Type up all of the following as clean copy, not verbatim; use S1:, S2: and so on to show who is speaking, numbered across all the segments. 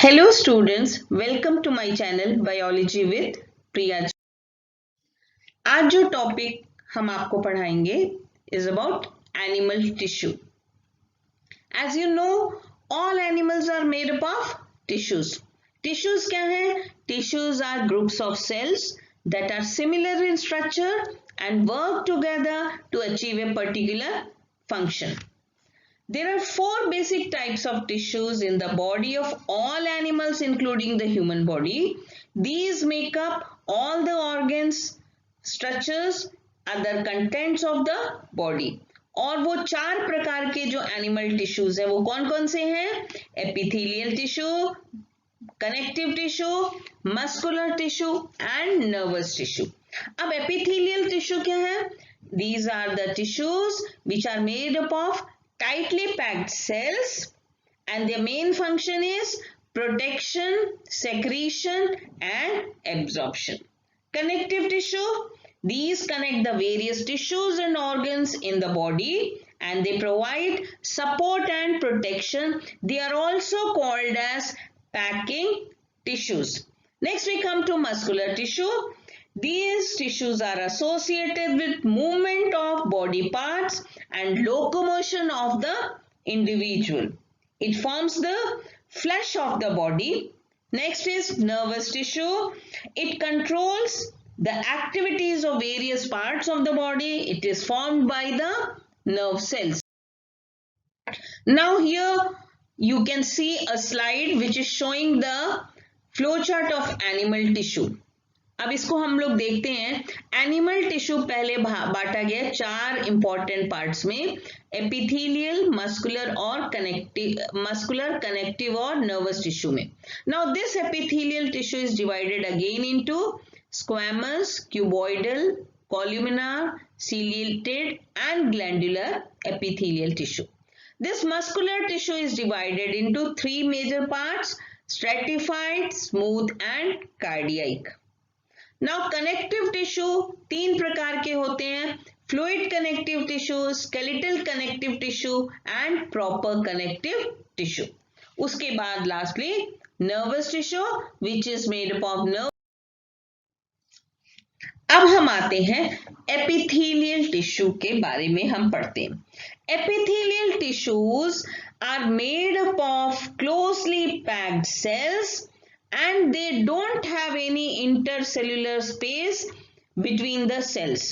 S1: Hello students, welcome to my channel Biology with Priya. आज जो topic हम आपको पढ़ाएंगे is about animal tissue. As you know, all animals are made up of tissues. Tissues क्या हैं? Tissues are groups of cells that are similar in structure and work together to achieve a particular function. There are four basic types of tissues in the body of all animals including the human body. These make up all the organs, structures, other contents of the body. और वो चार प्रकार के जो animal tissues है वो कौन कौन से हैं? Epithelial tissue, connective tissue, muscular tissue and nervous tissue. अब एपिथेलियल टिश्यू क्या है? These are the tissues which are made up of tightly packed cells and their main function is protection, secretion and absorption. Connective tissue, these connect the various tissues and organs in the body and they provide support and protection. They are also called as packing tissues. Next we come to muscular tissue. These tissues are associated with movement of body parts and locomotion of the individual. It forms the flesh of the body. Next is nervous tissue. It controls the activities of various parts of the body. It is formed by the nerve cells. Now here you can see a slide which is showing the flowchart of animal tissue. अब इसको हम लोग देखते हैं. Animal tissue पहले बांटा गया चार इंपॉर्टेंट पार्ट्स में, एपिथेलियल, मस्कुलर और कनेक्टिव और नर्वस टिश्यू में. Now this epithelial tissue is divided again into squamous, cuboidal, columnar, ciliated and glandular epithelial tissue. This muscular tissue is divided into three major parts: stratified, smooth and cardiac. Now connective tissue तीन प्रकार के होते हैं: fluid connective tissue, skeletal connective tissue and proper connective tissue. उसके बाद lastly nervous tissue which is made up of nerve. अब हम आते हैं एपिथेलियल टिश्यू के बारे में हम पढ़ते हैं. Epithelial tissues are made up of closely packed cells and they don't have any intercellular space between the cells.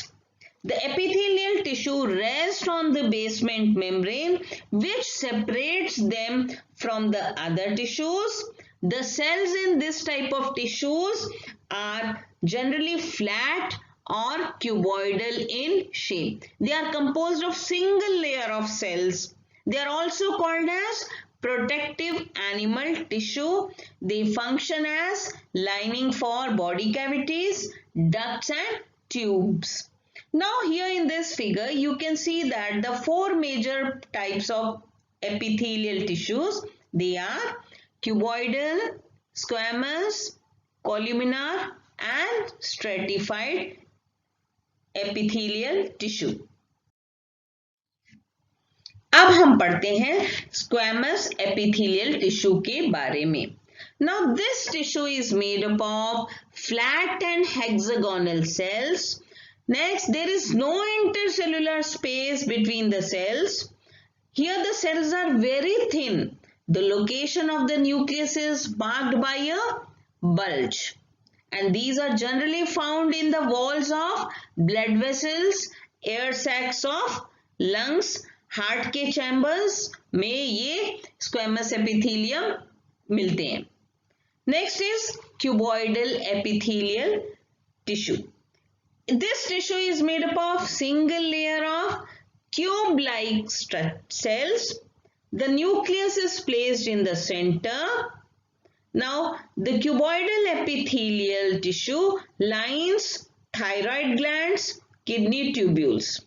S1: The epithelial tissue rests on the basement membrane which separates them from the other tissues. The cells in this type of tissues are generally flat or cuboidal in shape. They are composed of single layer of cells. They are also called as protective animal tissue. They function as lining for body cavities, ducts and tubes. Now here in this figure you can see that the four major types of epithelial tissues, they are cuboidal, squamous, columnar and stratified epithelial tissue. अब हम पढ़ते हैं squamous epithelial tissue के बारे में. Now this tissue is made up of flat and hexagonal cells. Next, there is no intercellular space between the cells. Here the cells are very thin. The location of the nucleus is marked by a bulge. And these are generally found in the walls of blood vessels, air sacs of lungs, heart के chambers में ये squamous epithelium मिलते हैं. Next is cuboidal epithelial tissue. This tissue is made up of single layer of cube like cells. The nucleus is placed in the center. Now the cuboidal epithelial tissue lines thyroid glands, kidney tubules.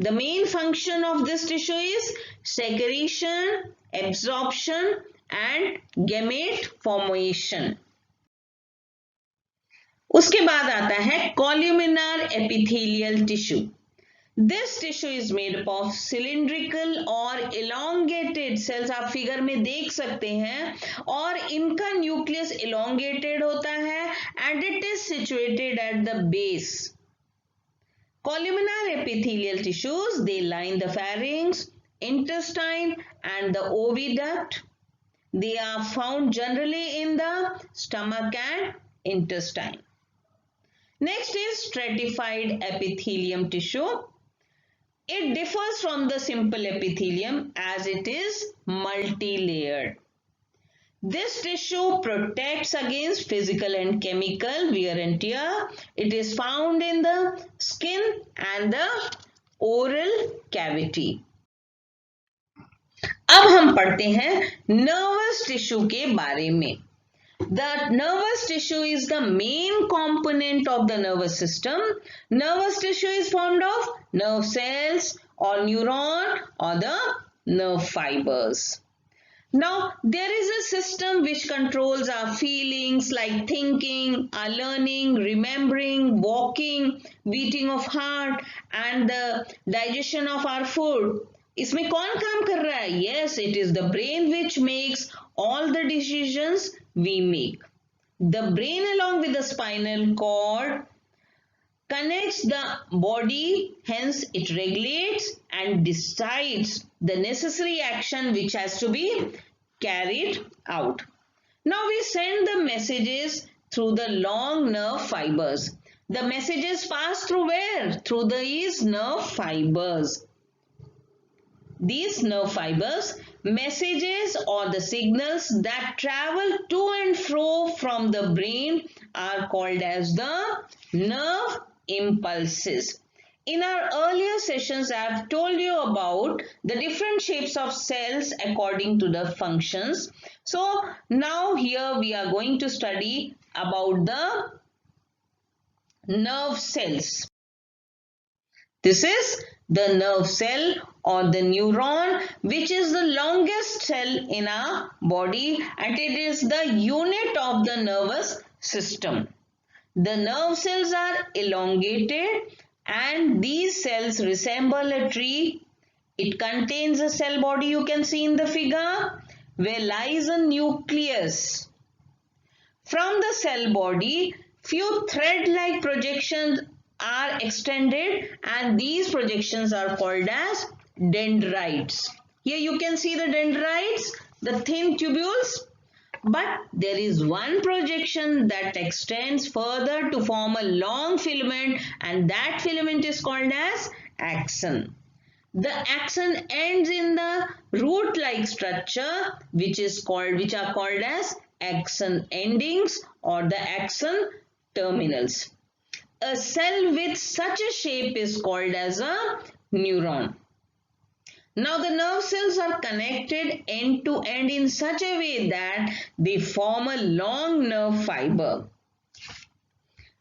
S1: The main function of this tissue is secretion, absorption and gamete formation. उसके बाद आता है columnar epithelial tissue. This tissue is made up of cylindrical और elongated cells, आप figure में देख सकते हैं, और इनका न्यूक्लियस elongated होता है and it is situated at the base. Columnar epithelial tissues, they line the pharynx, intestine and the oviduct. They are found generally in the stomach and intestine. Next is stratified epithelium tissue. It differs from the simple epithelium as it is multi-layered. This tissue protects against physical and chemical wear and tear. It is found in the skin and the oral cavity. अब हम पढ़ते हैं nervous tissue के बारे में. The nervous tissue is the main component of the nervous system. Nervous tissue is formed of nerve cells or neuron or the nerve fibers. Now, there is a system which controls our feelings like thinking, our learning, remembering, walking, beating of heart and the digestion of our food. इसमें कौन काम कर रहा है? Yes, it is the brain which makes all the decisions we make. The brain along with the spinal cord connects the body, hence it regulates and decides the necessary action which has to be carried out. Now we send the messages through the long nerve fibers. The messages pass through where? Through these nerve fibers. These nerve fibers, messages or the signals that travel to and fro from the brain are called as the nerve impulses. In our earlier sessions, I have told you about the different shapes of cells according to the functions. So now here we are going to study about the nerve cells. This is the nerve cell or the neuron, which is the longest cell in our body and it is the unit of the nervous system. The nerve cells are elongated and these cells resemble a tree. It contains a cell body, you can see in the figure, where lies a nucleus. From the cell body, few thread-like projections are extended and these projections are called as dendrites. Here you can see the dendrites, the thin tubules, but there is one projection that extends further to form a long filament and that filament is called as axon. The axon ends in the root-like structure which are called as axon endings or the axon terminals. A cell with such a shape is called as a neuron. Now the nerve cells are connected end to end in such a way that they form a long nerve fiber.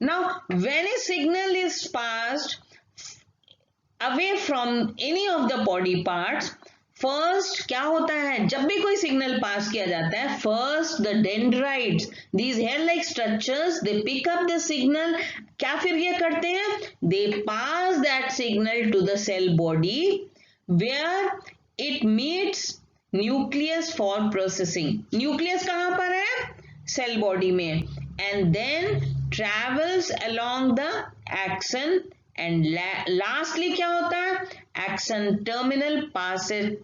S1: Now when a signal is passed away from any of the body parts, first क्या होता है? जब भी कोई signal pass किया जाता है, first the dendrites, these hair like structures, they pick up the signal. क्या फिर ये करते हैं? They pass that signal to the cell body where it meets nucleus for processing. Nucleus कहाँ पर है? सेल बॉडी में. And then travels along the axon and lastly क्या होता है? Axon terminal passes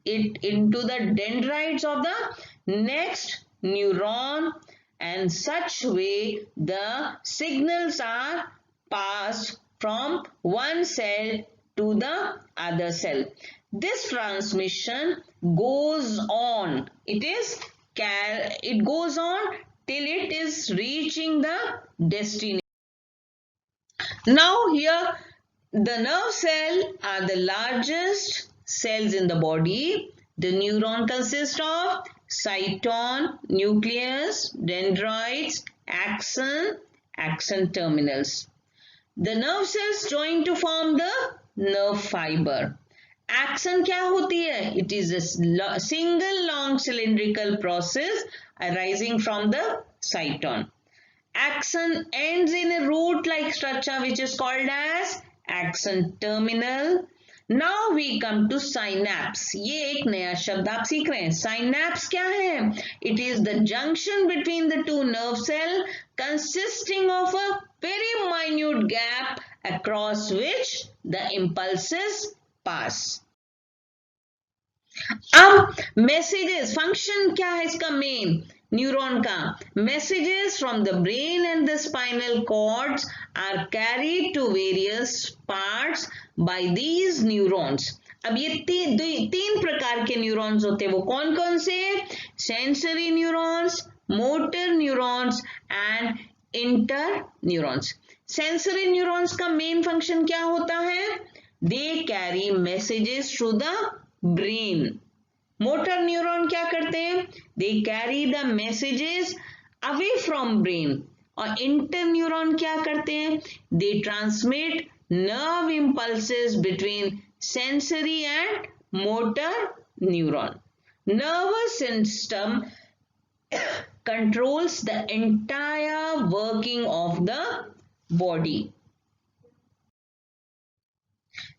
S1: it into the dendrites of the next neuron and such way the signals are passed from one cell to the other cell. This transmission goes on. It goes on till it is reaching the destination. Now here the nerve cell are the largest cells in the body. The neuron consists of cyton, nucleus, dendrites, axon, axon terminals. The nerve cells join to form the nerve fiber. Axon क्या होती है? It is a single long cylindrical process arising from the cyton. Axon ends in a root-like structure which is called as axon terminal. Now we come to synapse. ये एक नया शब्द आप सीख रहे हैं. साइनैप्स क्या है? It is the junction between the two nerve cell consisting of a very minute gap across which the impulses pass. अब मैसेजेस, फंक्शन क्या है इसका मेन न्यूरॉन का? Messages from the brain and the spinal cords are carried to various parts by these neurons. अब ये तीन प्रकार के न्यूरॉन्स होते हैं. वो कौन कौन से? Sensory neurons, motor neurons and inter neurons. Sensory neurons का मेन फंक्शन क्या होता है? They carry messages through the brain. Motor neuron क्या करते हैं? They carry the messages away from brain. और इंटर न्यूरॉन क्या करते हैं? दे transmit nerve impulses between sensory and motor neuron. Nervous system controls the entire working of the body.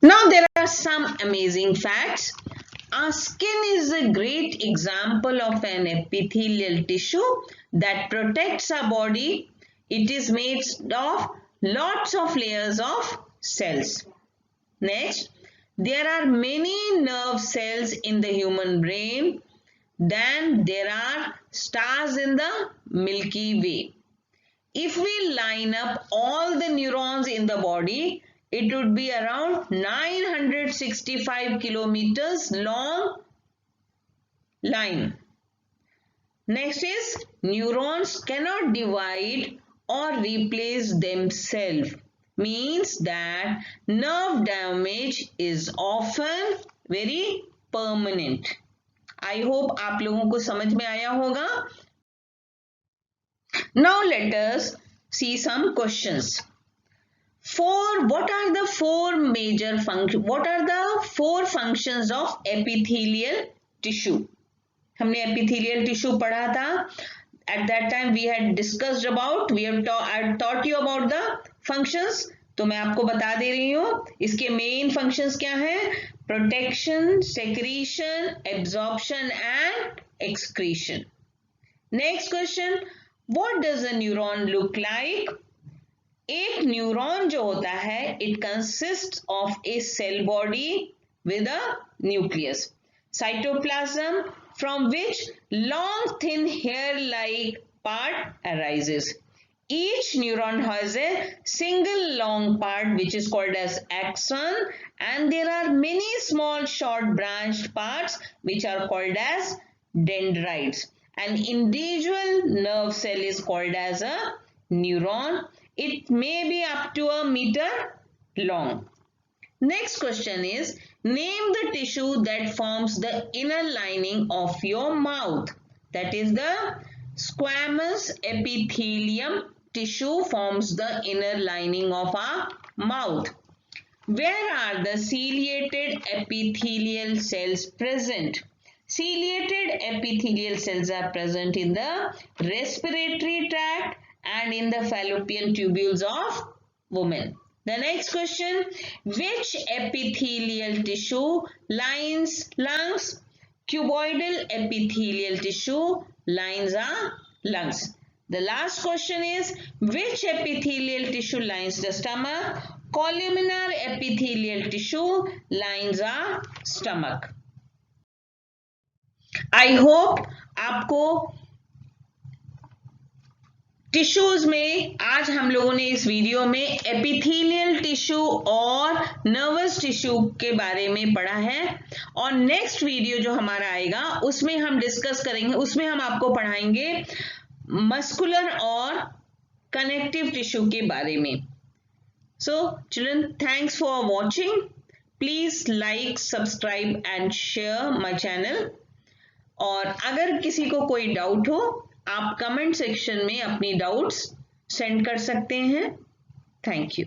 S1: Now there are some amazing facts. Our skin is a great example of an epithelial tissue that protects our body. It is made of lots of layers of cells. Next, there are many nerve cells in the human brain. Then there are stars in the Milky Way. If we line up all the neurons in the body, it would be around 965 kilometers long line. Next is neurons cannot divide or replace themselves. Means that nerve damage is often very permanent. I hope आप लोगों को समझ में आया होगा. Now let us see some questions. What are the four functions of epithelial tissue? हमने epithelial tissue पढ़ा था. At that time we had discussed about, I taught you about the functions. तो मैं आपको बता दे रही हूँ इसके मेन functions क्या हैं? Protection, secretion, absorption and excretion. Next question. What does a neuron look like? एक न्यूरॉन जो होता है it consists of a cell body with a nucleus, cytoplasm from which long thin hair-like part arises. Each neuron has a single long part which is called as axon, and there are many small short branched parts which are called as dendrites. An individual nerve cell is called as a neuron. It may be up to a meter long. Next question is, name the tissue that forms the inner lining of your mouth. That is the squamous epithelium tissue forms the inner lining of our mouth. Where are the ciliated epithelial cells present? Ciliated epithelial cells are present in the respiratory tract and in the fallopian tubules of women. The next question, which epithelial tissue lines lungs? Cuboidal epithelial tissue lines our lungs. The last question is, which epithelial tissue lines the stomach? Columnar epithelial tissue lines our stomach. I hope आपको tissues में आज हम लोगों ने इस video में epithelial tissue और nervous tissue के बारे में पढ़ा है. और नेक्स्ट वीडियो जो हमारा आएगा उसमें हम डिस्कस करेंगे, उसमें हम आपको पढ़ाएंगे मस्कुलर और कनेक्टिव टिश्यू के बारे में. So children, thanks for watching. Please like, subscribe and share my channel. और अगर किसी को कोई डाउट हो आप कमेंट सेक्शन में अपनी डाउट्स सेंड कर सकते हैं. Thank you.